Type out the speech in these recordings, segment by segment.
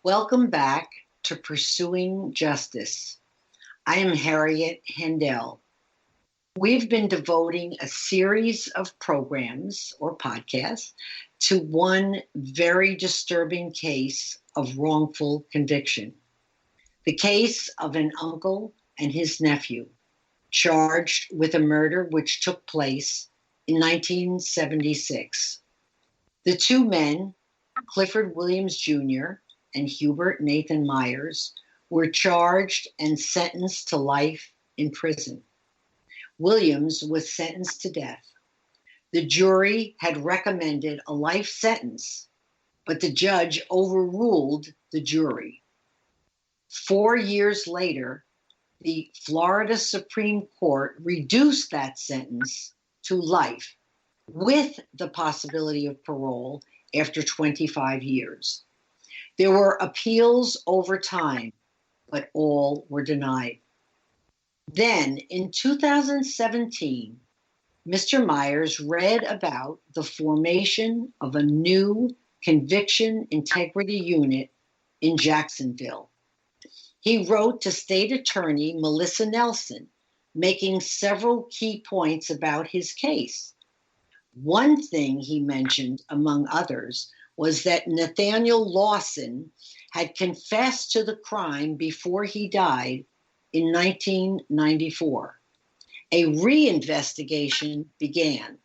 Welcome back to Pursuing Justice. I am Harriet Handel. We've been devoting a series of programs or podcasts to one very disturbing case of wrongful conviction. The case of an uncle and his nephew charged with a murder which took place in 1976. The two men, Clifford Williams Jr. and Hubert Nathan Myers, were charged and sentenced to life in prison. Williams was sentenced to death. The jury had recommended a life sentence, but the judge overruled the jury. 4 years later, the Florida Supreme Court reduced that sentence to life with the possibility of parole after 25 years. There were appeals over time, but all were denied. Then, in 2017, Mr. Myers read about the formation of a new conviction integrity unit in Jacksonville. He wrote to State Attorney Melissa Nelson, making several key points about his case. One thing he mentioned, among others, was that Nathaniel Lawson had confessed to the crime before he died in 1994. A reinvestigation began.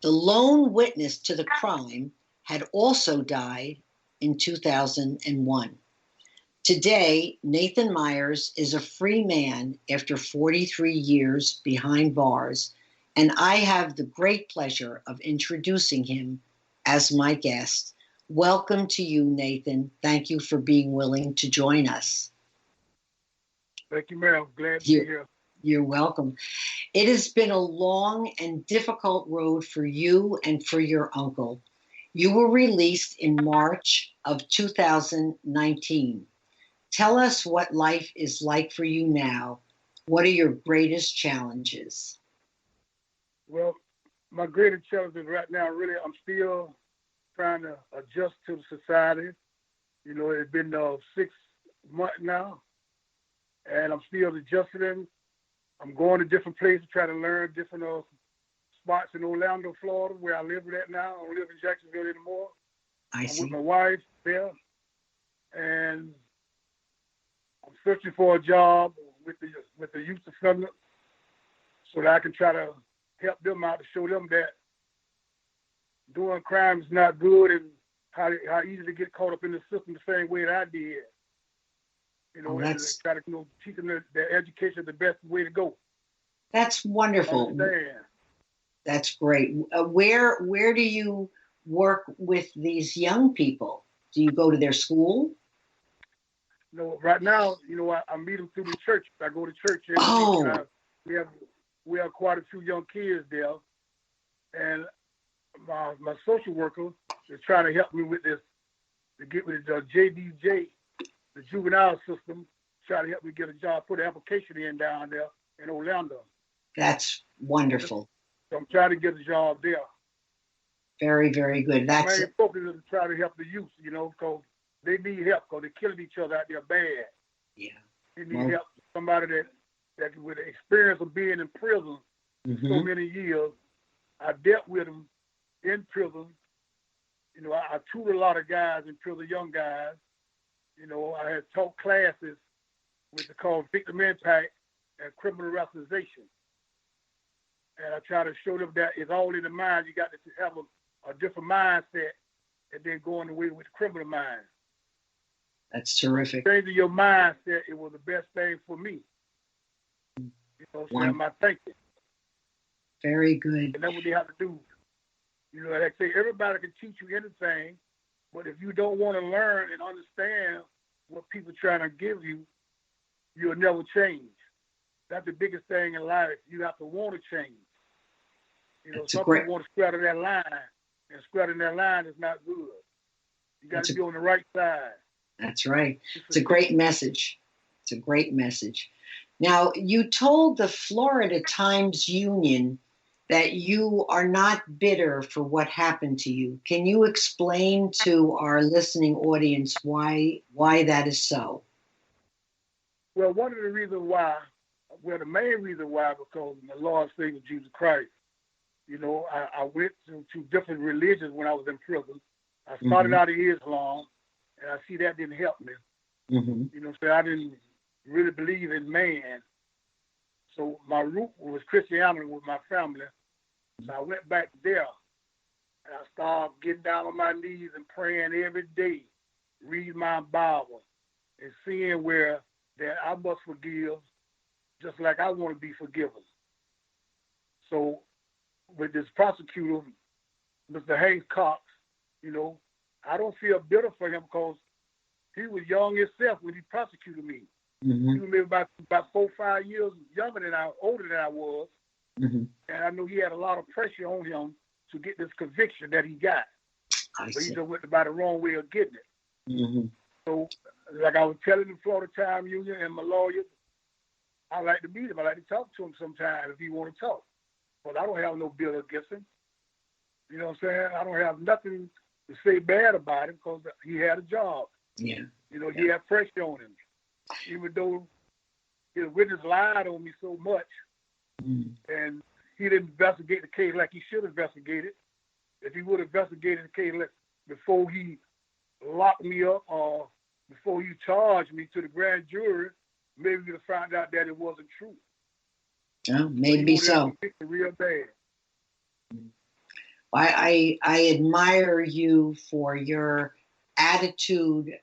The lone witness to the crime had also died in 2001. Today, Nathan Myers is a free man after 43 years behind bars, and I have the great pleasure of introducing him as my guest. Welcome to you, Nathan. Thank you for being willing to join us. Thank you, ma'am. Glad to be here. You're welcome. It has been a long and difficult road for you and for your uncle. You were released in March of 2019. Tell us what life is like for you now. What are your greatest challenges? Well, my greatest challenges right now, really, I'm still trying to adjust to the society. You know, it's been 6 months now, and I'm still adjusting. I'm going to different places, trying to learn different spots in Orlando, Florida, where I live at now. I don't live in Jacksonville anymore. I'm with my wife there, and I'm searching for a job with the youth offender so that I can try to help them out to show them that doing crime is not good and how easy to get caught up in the system the same way that I did. You know, and try to teach them their education the best way to go. That's wonderful. Understand. That's great. Where do you work with these young people? Do you go to their school? No, right now, you know, I meet them through the church. I go to church every week. We have quite a few young kids there, and my social worker is trying to help me with this to get with the JDJ, the juvenile system, try to help me get a job, put an application in down there in Orlando. That's wonderful. So I'm trying to get a job there. Very, very good. My main focus is to try to help the youth, you know, because they need help because they're killing each other out there bad. Yeah. They need help. Somebody that with the experience of being in prison so many years. I dealt with them in prison. You know, I tutored a lot of guys in prison, young guys. You know, I had taught classes which are called victim impact and criminal rationalization. And I try to show them that it's all in the mind. You got to have a different mindset and then going away with the criminal mind. That's terrific. Changing your mindset, it was the best thing for me. You know, so my thinking. Very good. And that's what they have to do. You know, like I say, everybody can teach you anything, but if you don't want to learn and understand what people are trying to give you, you'll never change. That's the biggest thing in life. You have to want to change. You know, some people want to straddle that line, and straddling that line is not good. You got to be on the right side. That's right. It's a great message. It's a great message. Now, you told the Florida Times Union that you are not bitter for what happened to you. Can you explain to our listening audience why that is so? Well, one of the reasons why, the main reason why, because my Lord and Savior Jesus Christ, I went to different religions when I was in prison. I started out in Islam, and I see that didn't help me. So I didn't really believe in man. So my root was Christianity with my family. So I went back there, and I started getting down on my knees and praying every day, reading my Bible, and seeing where that I must forgive just like I want to be forgiven. So with this prosecutor, Mr. Haynes Cox, I don't feel bitter for him because he was young himself when he prosecuted me. He was maybe about 4 or 5 years older than I was. And I knew he had a lot of pressure on him to get this conviction that he got. But he just went about the wrong way of getting it. So, like I was telling the Florida Time Union and my lawyer, I like to meet him. I like to talk to him sometime if he want to talk. But I don't have no bill against him. You know what I'm saying? I don't have nothing to say bad about him because he had a job. Yeah. He had pressure on him. Even though his witness lied on me so much, and he didn't investigate the case like he should investigate it. If he would have investigated the case before he locked me up or before he charged me to the grand jury, maybe we'd have found out that it wasn't true. Oh, maybe so. Real bad. I admire you for your attitude,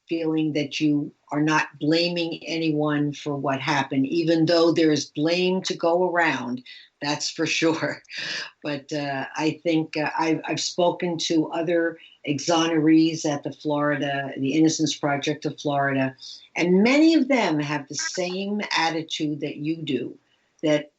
feeling that you are not blaming anyone for what happened, even though there's blame to go around. That's for sure. But I think I've spoken to other exonerees at the Innocence Project of Florida, and many of them have the same attitude that you do. That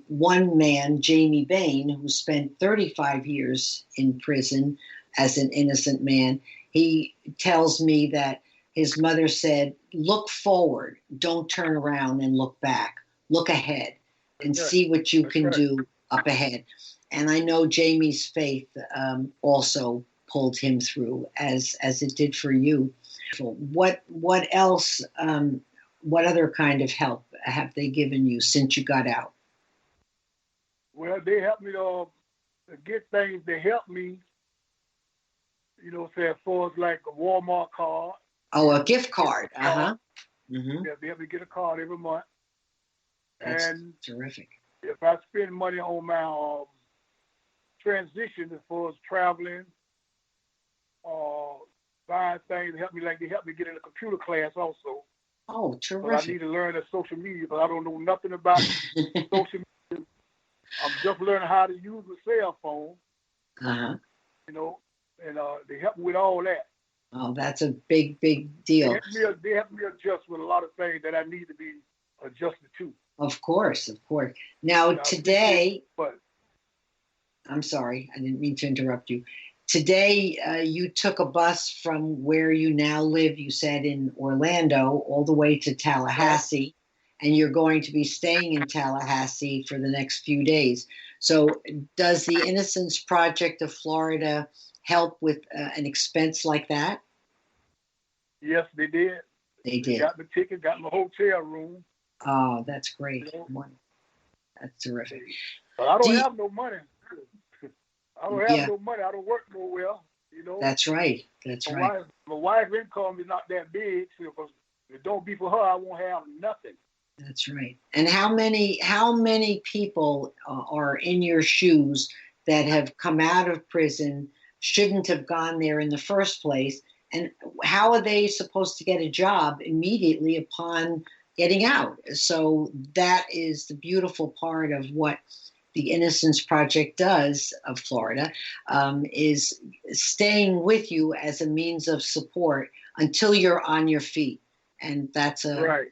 one man, Jamie Bain, who spent 35 years in prison as an innocent man, he tells me that his mother said, look forward, don't turn around and look back. Look ahead and see what you can do up ahead. And I know Jamie's faith also pulled him through as it did for you. What else, what other kind of help have they given you since you got out? Well, they helped me to get things. They helped me, say as far as like a Walmart card. Oh, a gift card. Yeah, they help me get a card every month. That's and terrific. If I spend money on my transition as far as traveling or buying things, they help me get in a computer class also. Oh, terrific. But I need to learn the social media, but I don't know nothing about social media. I'm just learning how to use the cell phone. And they help me with all that. Oh, that's a big, big deal. They help me adjust with a lot of things that I need to be adjusted to. Of course. Now, today, I'm sorry, I didn't mean to interrupt you. Today, you took a bus from where you now live, you said in Orlando, all the way to Tallahassee, and you're going to be staying in Tallahassee for the next few days. So does the Innocence Project of Florida help with an expense like that? Yes, they did. They did. Got the ticket, got my hotel room. Oh, that's great. That's terrific. But I don't have no money. I don't have no money. I don't work nowhere. That's right. My wife's income is not that big. So if it don't be for her, I won't have nothing. That's right. And how many people are in your shoes that have come out of prison, shouldn't have gone there in the first place, and how are they supposed to get a job immediately upon getting out? So that is the beautiful part of what the Innocence Project does of Florida, is staying with you as a means of support until you're on your feet. And that's a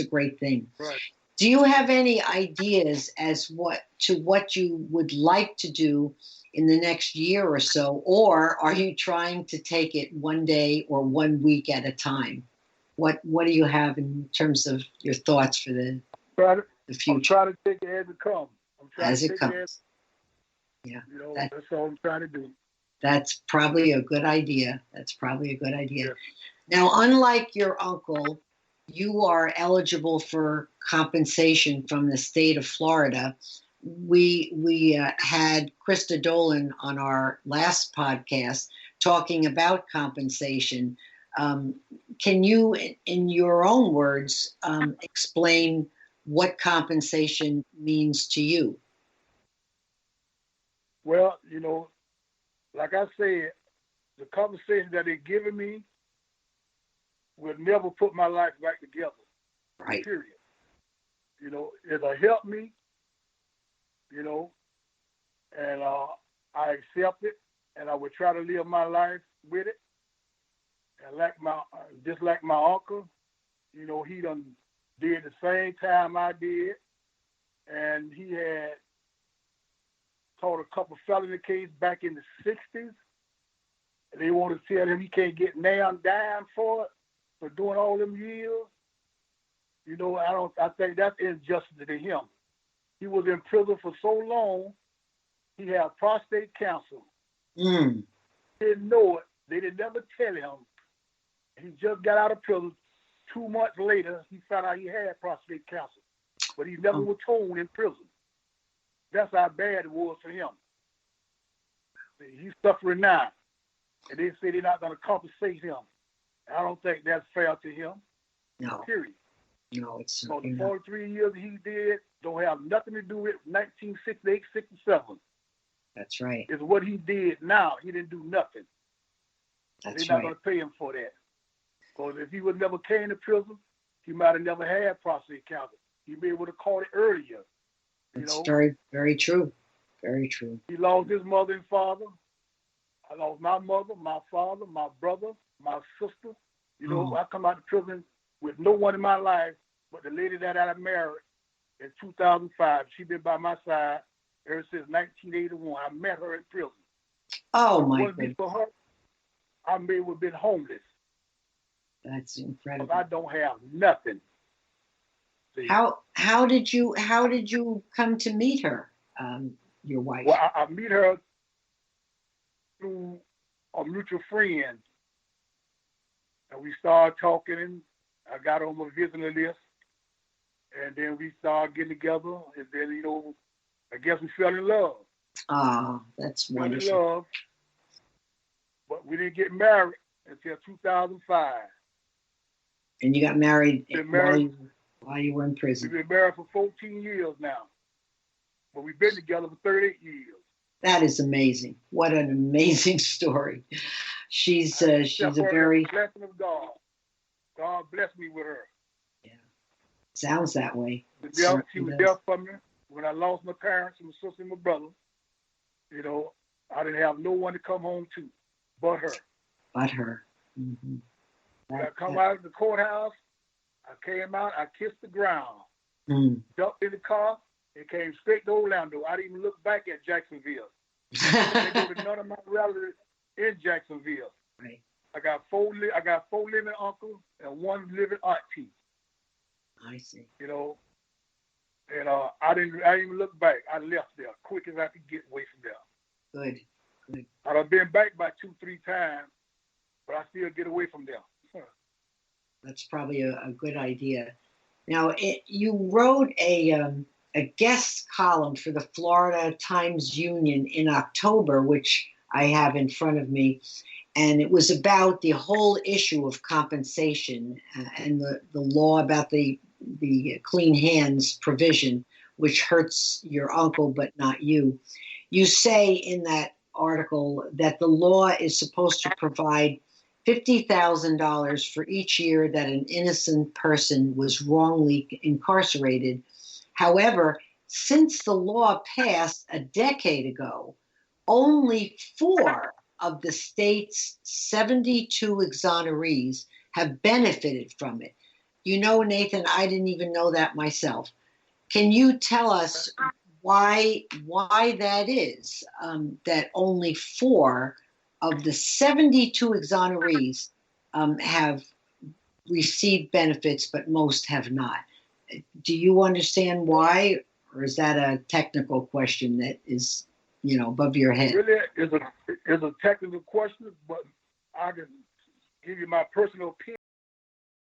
great thing. Right. Do you have any ideas as to what you would like to do in the next year or so, or are you trying to take it one day or 1 week at a time? What do you have in terms of your thoughts for the future? I'm trying to take it as it comes. I'm trying as to it take comes. care. Yeah, You know, that's all I'm trying to do. That's probably a good idea. Yes. Now, unlike your uncle, you are eligible for compensation from the state of Florida. We had Krista Dolan on our last podcast talking about compensation. Can you, in your own words, explain what compensation means to you? Well, like I said, the compensation that they're giving me will never put my life back together. Right. Period. It'll help me, and I accept it, and I would try to live my life with it. And just like my uncle, he done did the same time I did, and he had caught a couple felony cases back in the 60s. And they want to tell him he can't get nailed down for it, for doing all them years. I think that's injustice to him. He was in prison for so long, he had prostate cancer. Mm. He didn't know it. They didn't never tell him. He just got out of prison. 2 months later, he found out he had prostate cancer. But he never was told in prison. That's how bad it was for him. He's suffering now. And they say they're not going to compensate him. I don't think that's fair to him. No. Period. No, it's so the 43 years he did don't have nothing to do with 1968, 67. That's right. It's what he did now. He didn't do nothing. That's They're not right. going to pay him for that. Because if he would never came to prison, he might have never had prostate cancer. He may would have caught it earlier. It's very, very true. Very true. He lost his mother and father. I lost my mother, my father, my brother, my sister. I come out of prison with no one in my life but the lady that I married in 2005. She's been by my side ever since 1981. I met her in prison. Oh, my goodness. For her, I may have been homeless. That's incredible. I don't have nothing. See? How did you come to meet her, your wife? Well, I meet her through a mutual friend, and we started talking. And I got on my visiting list, and then we started getting together. And then I guess we fell in love. Ah, that's wonderful. Fell in love, but we didn't get married until 2005. And you got married while you were in prison. We've been married for 14 years now. But we've been together for 38 years. That is amazing. What an amazing story. She's a very... blessing of God. God blessed me with her. Yeah. Sounds that way. She was there for me when I lost my parents, my sister and my brother. I didn't have no one to come home to but her. Mm-hmm. When I come out of the courthouse, I came out, I kissed the ground, jumped in the car, and came straight to Orlando. I didn't even look back at Jacksonville. I didn't go to none of my relatives in Jacksonville. Right. I got four living uncles and one living auntie. I see. And I didn't even look back. I left there quick as I could get away from there. Good. I've been back by 2-3 times, but I still get away from there. That's probably a good idea. Now, you wrote a guest column for the Florida Times-Union in October, which I have in front of me, and it was about the whole issue of compensation and the law about the clean hands provision, which hurts your uncle but not you. You say in that article that the law is supposed to provide $50,000 for each year that an innocent person was wrongly incarcerated. However, since the law passed a decade ago, only 4 of the state's 72 exonerees have benefited from it. Nathan, I didn't even know that myself. Can you tell us why that is, that only 4 of the 72 exonerees have received benefits, but most have not? Do you understand why Or is that a technical question that is, above your head? Really, it's a technical question, but I can give you my personal opinion.